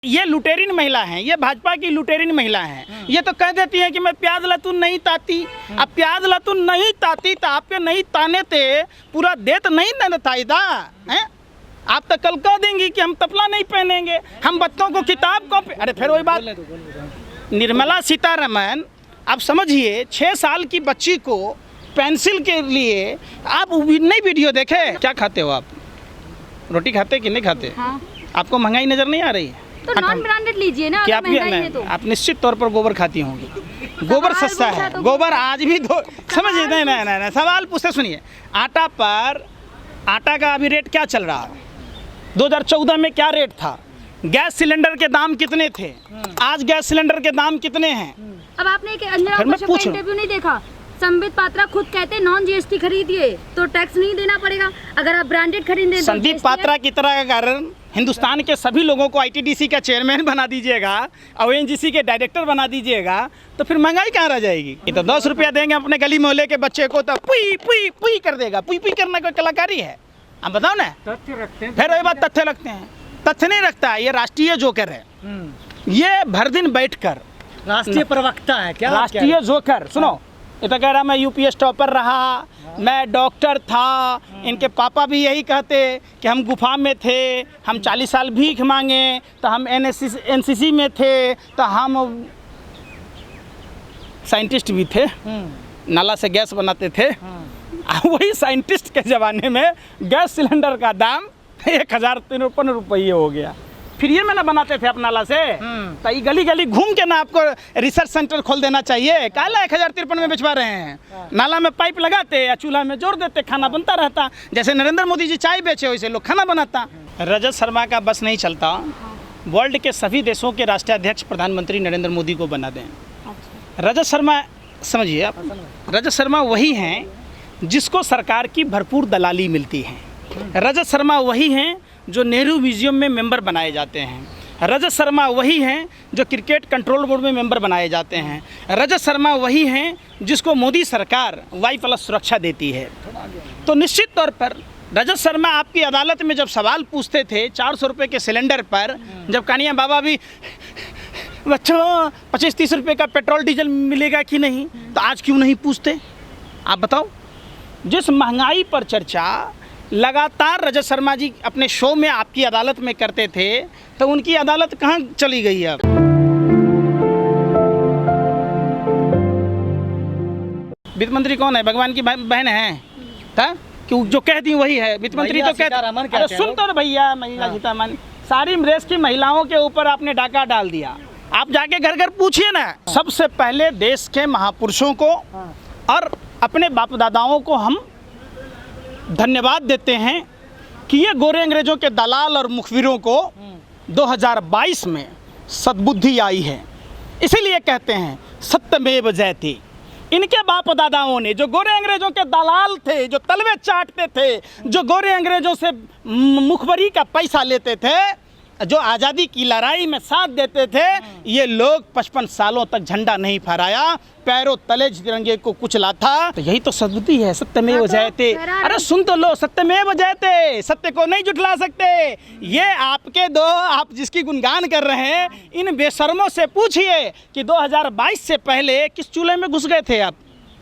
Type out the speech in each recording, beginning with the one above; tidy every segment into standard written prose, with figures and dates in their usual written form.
ये लुटेरिन महिला हैं, ये भाजपा की लुटेरिन महिला हैं। ये तो कह देती हैं कि मैं प्याज लहसुन नहीं ताती। अब प्याज लहसुन नहीं ताती तो आपके नहीं ताने थे पूरा देत नहीं न ताईदा हैं। आप तो कल कह देंगी कि हम तपला नहीं पहनेंगे, हम बच्चों को किताब कॉपी। अरे फिर वही बात, निर्मला सीतारमन आप समझिए 6 साल की बच्ची को पेंसिल के लिए आप नहीं वीडियो देखे। क्या खाते हो आप? रोटी खाते कि नहीं खाते? हाँ। आपको महंगाई नजर नहीं आ रही है? तो नॉन ब्रांडेड लीजिए ना। क्या तो आप निश्चित तौर पर गोबर खाती होंगी। गोबर सस्ता है, तो गोबर आज भी समझिए। नहीं, सवाल पूछते सुनिए। आटा का अभी रेट क्या चल रहा है? 2014 में क्या रेट था? गैस सिलेंडर के दाम कितने थे? आज गैस सिलेंडर के दाम कितने हैं? अब आपने एक इंटरव्यू नहीं देखा? संबित पात्रा खुद कहते नॉन जीएसटी खरीदिए तो टैक्स नहीं देना पड़ेगा। अगर आप ब्रांडेड खरीदें। संदीप पात्रा की तरह का कारण हिंदुस्तान के सभी लोगों को आईटीडीसी का चेयरमैन बना दीजिएगा, ओएनजीसी के डायरेक्टर बना दीजिएगा, तो फिर महंगाई कहाँ रह जाएगी? ये तो 10 रुपया देंगे अपने गली मोहल्ले के बच्चे को तो पुई पुई पुई कर देगा। पुई पुई करना कोई कलाकारी है? आप बताओ ना। तथ्य रखते हैं, फिर वही बात, तथ्य रखते हैं। तथ्य नहीं रखता, ये राष्ट्रीय जोकर है। ये भर दिन बैठकर राष्ट्रीय प्रवक्ता है क्या? राष्ट्रीय जोकर। सुनो, ये तो कह रहा मैं यूपीएस टॉपर रहा, मैं डॉक्टर था। इनके पापा भी यही कहते कि हम गुफा में थे, हम 40 साल भीख मांगे, तो हम एनसीसी में थे, तो हम साइंटिस्ट भी थे, नाला से गैस बनाते थे। वही साइंटिस्ट के ज़माने में गैस सिलेंडर का दाम 1053 रुपये हो गया। फिर ये मैंने बनाते थे अपना नाला से। तो ये गली गली घूम के ना आपको रिसर्च सेंटर खोल देना चाहिए। काला 1053 में बेचवा रहे हैं। नाला में पाइप लगाते या चूल्हा में जोड़ देते, खाना बनता रहता। जैसे नरेंद्र मोदी जी चाय बेचे वैसे लोग खाना बनाता। रजत शर्मा का बस नहीं चलता, वर्ल्ड के सभी देशों के राष्ट्राध्यक्ष प्रधानमंत्री नरेंद्र मोदी को बना दें। रजत शर्मा समझिए आप, रजत शर्मा वही हैं जिसको सरकार की भरपूर दलाली मिलती है। रजत शर्मा वही हैं जो नेहरू म्यूजियम में मेंबर बनाए जाते हैं। रजत शर्मा वही हैं जो क्रिकेट कंट्रोल बोर्ड में मेंबर बनाए जाते हैं। रजत शर्मा वही हैं जिसको मोदी सरकार Y+ सुरक्षा देती है। तो निश्चित तौर पर रजत शर्मा आपकी अदालत में जब सवाल पूछते थे 400 रुपये के सिलेंडर पर, जब कानिया बाबा भी बच्चों 25-30 रुपये का पेट्रोल डीजल मिलेगा कि नहीं, तो आज क्यों नहीं पूछते? आप बताओ। जिस महंगाई पर चर्चा लगातार रजत शर्मा जी अपने शो में आपकी अदालत में करते थे, तो उनकी अदालत कहाँ चली गई अब? वित्त मंत्री कौन है? भगवान की बहन है था? क्यों जो कहती वही है वित्त मंत्री? तो कहते अरे सुन तो भैया, महिला सीतारमन सारी रेस की महिलाओं के ऊपर आपने डाका डाल दिया। आप जाके घर घर पूछिए ना। सबसे पहले देश के महापुरुषों को और अपने बाप दादाओं को हम धन्यवाद देते हैं कि ये गोरे अंग्रेजों के दलाल और मुखबिरों को 2022 में सद्बुद्धि आई है। इसीलिए कहते हैं सत्यमेव जयते। इनके बाप दादाओं ने जो गोरे अंग्रेजों के दलाल थे, जो तलवे चाटते थे, जो गोरे अंग्रेजों से मुखबरी का पैसा लेते थे, जो आज़ादी की लड़ाई में साथ देते थे, ये लोग 55 सालों तक झंडा नहीं फहराया, पैरों तले तिरंगे को कुचला था। तो यही तो सद्बुद्धि है, सत्यमेव जयते। अरे सुन तो लो, सत्यमेव जयते, सत्य को नहीं जुटला सकते। ये आपके दो, आप जिसकी गुणगान कर रहे हैं, इन बेशर्मों से पूछिए कि 2022 से पहले किस चूल्हे में घुस गए थे आप?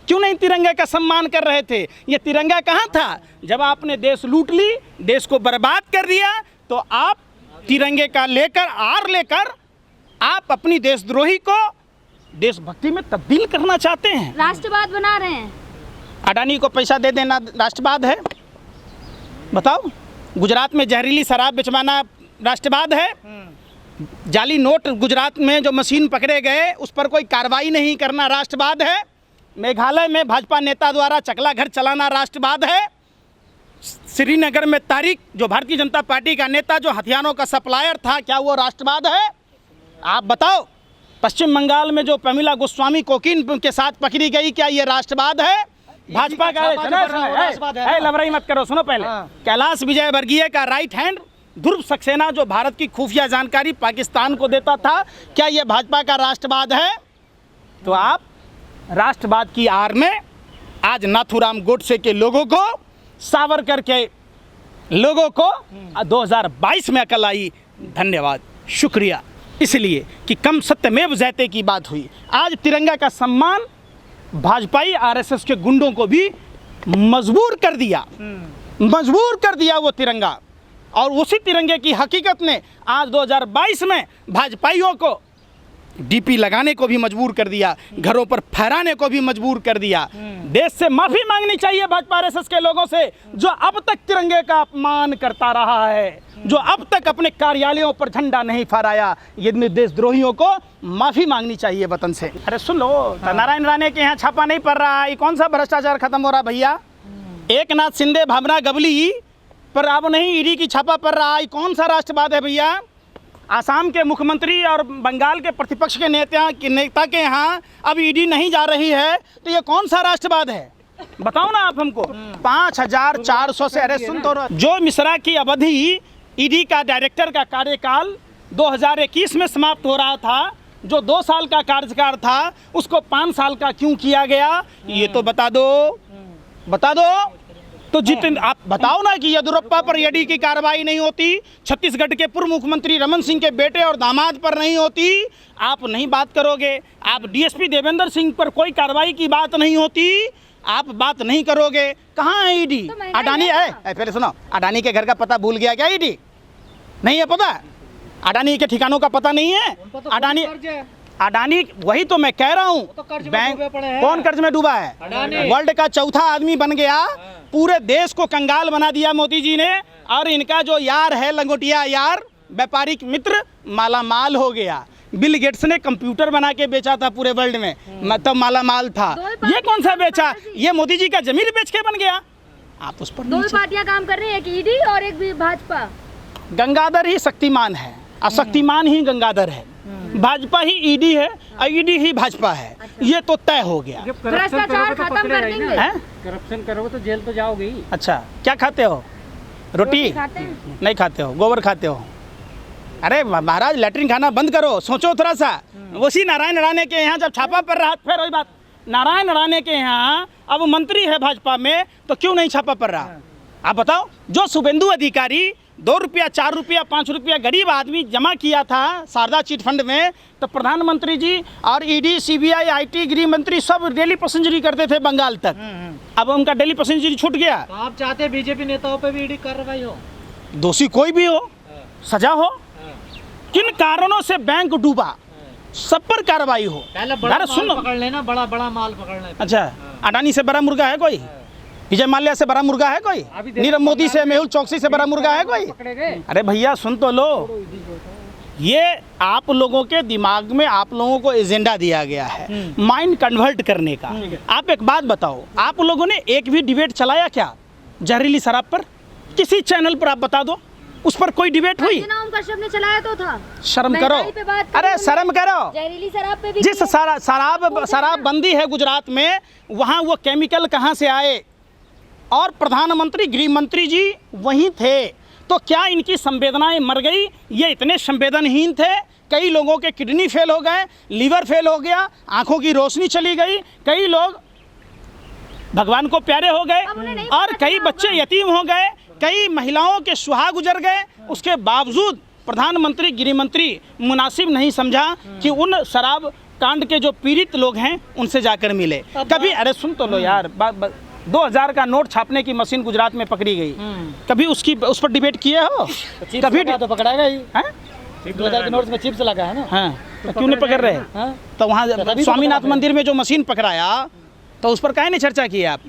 क्यों नहीं तिरंगे का सम्मान कर रहे थे? ये तिरंगा कहाँ था जब आपने देश लूट ली, देश को बर्बाद कर दिया? तो आप तिरंगे का लेकर आप अपनी देशद्रोही को देशभक्ति में तब्दील करना चाहते हैं, राष्ट्रवाद बना रहे हैं। अडानी को पैसा दे देना राष्ट्रवाद है? बताओ। गुजरात में जहरीली शराब बेचवाना राष्ट्रवाद है? जाली नोट गुजरात में जो मशीन पकड़े गए उस पर कोई कार्रवाई नहीं करना राष्ट्रवाद है? मेघालय में भाजपा नेता द्वारा चकला घर चलाना राष्ट्रवाद है? श्रीनगर में तारिक जो भारतीय जनता पार्टी का नेता जो हथियारों का सप्लायर था, क्या वो राष्ट्रवाद है? आप बताओ। पश्चिम बंगाल में जो प्रमिला गोस्वामी कोकीन के साथ पकड़ी गई, क्या ये राष्ट्रवाद है? भाजपा का लवराई मत करो, सुनो पहले। कैलाश विजयवर्गीय का राइट हैंड ध्रुव सक्सेना जो भारत की खुफिया जानकारी पाकिस्तान को देता था, क्या ये भाजपा का राष्ट्रवाद है? तो आप राष्ट्रवाद की आड़ में आज नाथूराम गोडसे के लोगों को, सावरकर के लोगों को 2022 में अकल आई। धन्यवाद, शुक्रिया। इसलिए कि कम सत्यमेव जयते की बात हुई। आज तिरंगा का सम्मान भाजपाई आरएसएस के गुंडों को भी मजबूर कर दिया वो तिरंगा। और उसी तिरंगे की हकीकत ने आज 2022 में भाजपाइयों को डीपी लगाने को भी मजबूर कर दिया, घरों पर फहराने को भी मजबूर कर दिया। देश से माफी मांगनी चाहिए भाजपा आरएसएस के लोगों से, जो अब तक तिरंगे का अपमान करता रहा है, जो अब तक अपने कार्यालयों पर झंडा नहीं फहराया। ये देशद्रोहियों को माफी मांगनी चाहिए वतन से। अरे सुन लो, नारायण राणे के यहाँ छापा नहीं पड़ रहा, ये कौन सा भ्रष्टाचार खत्म हो रहा भैया? एक नाथ शिंदे भावना गवली पर अब नहीं ईडी की छापा पड़ रहा, ये कौन सा राष्ट्रवाद है भैया? आसाम के मुख्यमंत्री और बंगाल के प्रतिपक्ष के नेता के यहाँ अब ईडी नहीं जा रही है, तो ये कौन सा राष्ट्रवाद है? बताओ ना आप हमको। 5400 से, अरे सुन तो, जो मिश्रा की अवधि ईडी का डायरेक्टर का कार्यकाल 2021 में समाप्त हो रहा था, जो 2 साल का कार्यकाल था उसको 5 साल का क्यों किया गया, ये तो बता दो। तो जितने आप बताओ ना कि येदियुरप्पा पर ईडी की कार्रवाई नहीं होती, छत्तीसगढ़ के पूर्व मुख्यमंत्री रमन सिंह के बेटे और दामाद पर नहीं होती, आप नहीं बात करोगे। आप डीएसपी देवेंद्र सिंह पर कोई कार्रवाई की बात नहीं होती, आप बात नहीं करोगे। कहाँ है ईडी? अडानी है, पहले सुनो, अडानी के घर का पता भूल गया क्या ईडी? नहीं है पता? अडानी के ठिकानों का पता नहीं है? अडानी, वही तो मैं कह रहा हूँ, बैंक कौन कर्ज में डूबा है? वर्ल्ड का चौथा आदमी बन गया, पूरे देश को कंगाल बना दिया मोदी जी ने। और इनका जो यार है, लंगोटिया यार, व्यापारिक मित्र, माला माल हो गया। बिल गेट्स ने कंप्यूटर बना के बेचा था पूरे वर्ल्ड में, मतलब माला माल था। ये कौन सा बेचा? ये मोदी जी का जमीन बेच के बन गया। आप उस पर 2 पार्टियां काम कर रही है, एक ईडी और एक भाजपा। गंगाधर ही शक्तिमान है और शक्तिमान ही गंगाधर है, भाजपा ही ईडी है और ईडी ही भाजपा है। अच्छा। ये तो तय हो गया। भ्रष्टाचार खत्म कर देंगे। करप्शन करोगे तो जेल तो जाओगे ही। अच्छा, क्या खाते हो? रोटी नहीं खाते हो? गोबर खाते हो? अरे महाराज, लैट्रिन खाना बंद करो, सोचो थोड़ा सा। उसी नारायण राणे के यहाँ जब छापा पड़ रहा, फिर वही बात, नारायण राणे के यहाँ अब मंत्री है भाजपा में, तो क्यों नहीं छापा पड़ रहा? आप बताओ। जो शुभेंदु अधिकारी 2 रुपया, 4 रुपया, 5 रुपया गरीब आदमी जमा किया था शारदा चिट फंड में, तो प्रधानमंत्री जी और ईडी, सीबीआई, आईटी, गृह मंत्री सब डेली पैसेंजरी करते थे बंगाल तक। अब उनका डेली पैसेंजरी छूट गया। तो आप चाहते हैं बीजेपी नेताओं पे भी ईडी कार्रवाई हो? दोषी कोई भी हो, सजा हो। किन कारणों से बैंक डूबा, सब पर कार्रवाई हो। बड़ा सुन, पकड़ लेना, बड़ा माल पकड़ लेना। अच्छा, अडानी से बड़ा मुर्गा है कोई? विजय माल्या से बड़ा मुर्गा है कोई? नीरव मोदी से, मेहुल चौकसी से बड़ा मुर्गा है कोई? अरे भैया सुन तो लो, ये आप लोगों के दिमाग में आप लोगों को एजेंडा दिया गया है माइंड कन्वर्ट करने का। आप एक बात बताओ, आप लोगों ने एक भी डिबेट चलाया क्या जहरीली शराब पर? किसी चैनल पर आप बता दो, उस पर कोई डिबेट हुई? कश्यप ने चलाया तो था। शर्म करो, अरे शर्म करो। जहरीली शराब पे भी जिस शराब बंदी है गुजरात में, वहाँ वो केमिकल कहाँ से आए? और प्रधानमंत्री, गृह मंत्री जी वहीं थे, तो क्या इनकी संवेदनाएं मर गई? ये इतने संवेदनहीन थे, कई लोगों के किडनी फेल हो गए, लीवर फेल हो गया, आंखों की रोशनी चली गई, कई लोग भगवान को प्यारे हो गए और कई बच्चे यतीम हो गए, कई महिलाओं के सुहाग गुजर गए। उसके बावजूद प्रधानमंत्री, गृह मंत्री मुनासिब नहीं समझा कि उन शराब कांड के जो पीड़ित लोग हैं उनसे जाकर मिले। कभी, अरे सुन तो लो यार, 2000 का नोट छापने की मशीन गुजरात में पकड़ी गई, कभी उस पर डिबेट किए हो? कभी तो पकड़ाएगा ही। 2000 के नोट में चिप्स लगा है ना। हाँ, तो क्यों नहीं पकड़ रहे? तो वहाँ स्वामीनाथ मंदिर में जो मशीन पकड़ाया, तो उस पर काहे नहीं चर्चा की आप?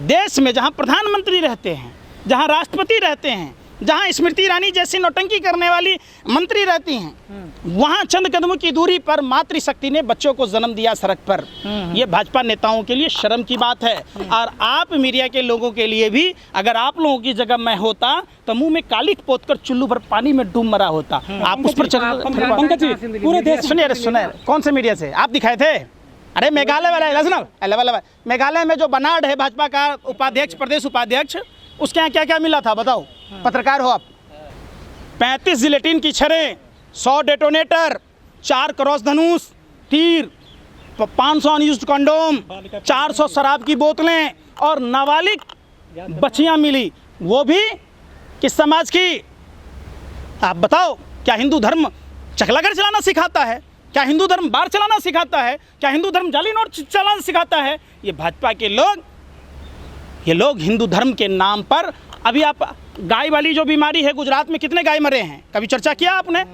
देश में जहाँ प्रधानमंत्री रहते हैं, जहाँ राष्ट्रपति रहते हैं, जहाँ स्मृति ईरानी जैसी नौटंकी करने वाली मंत्री रहती हैं, वहाँ चंद कदमों की दूरी पर मातृशक्ति ने बच्चों को जन्म दिया सड़क पर। ये भाजपा नेताओं के लिए शर्म की बात है। और आप मीडिया के लोगों के लिए भी, अगर आप लोगों की जगह मैं होता तो मुंह में कालिक पोत कर चुल्लू भर पानी में डूब मरा होता। आप उस पर पंकज जी, पूरे देश सुनिए, कौन से मीडिया से आप दिखाए थे? अरे मेघालय वाला, मेघालय में जो बनाड है भाजपा का उपाध्यक्ष, प्रदेश उपाध्यक्ष, उसके यहाँ क्या क्या मिला था बताओ? पत्रकार हो आप। 35 जिलेटिन की छड़ें, 100 डेटोनेटर, 4 क्रॉस धनुष तीर, 500 अनयूज्ड कंडोम, 400 शराब की बोतलें और नाबालिग बच्चियां मिली, वो भी किस समाज की? आप बताओ, क्या हिंदू धर्म चकला घर चलाना सिखाता है? क्या हिंदू धर्म बार चलाना सिखाता है? क्या हिंदू धर्म जाली नोट चलाना सिखाता है? ये भाजपा के लोग, ये लोग हिंदू धर्म के नाम पर, अभी आप गाय वाली जो बीमारी है गुजरात में कितने गाय मरे हैं, कभी चर्चा किया आपने?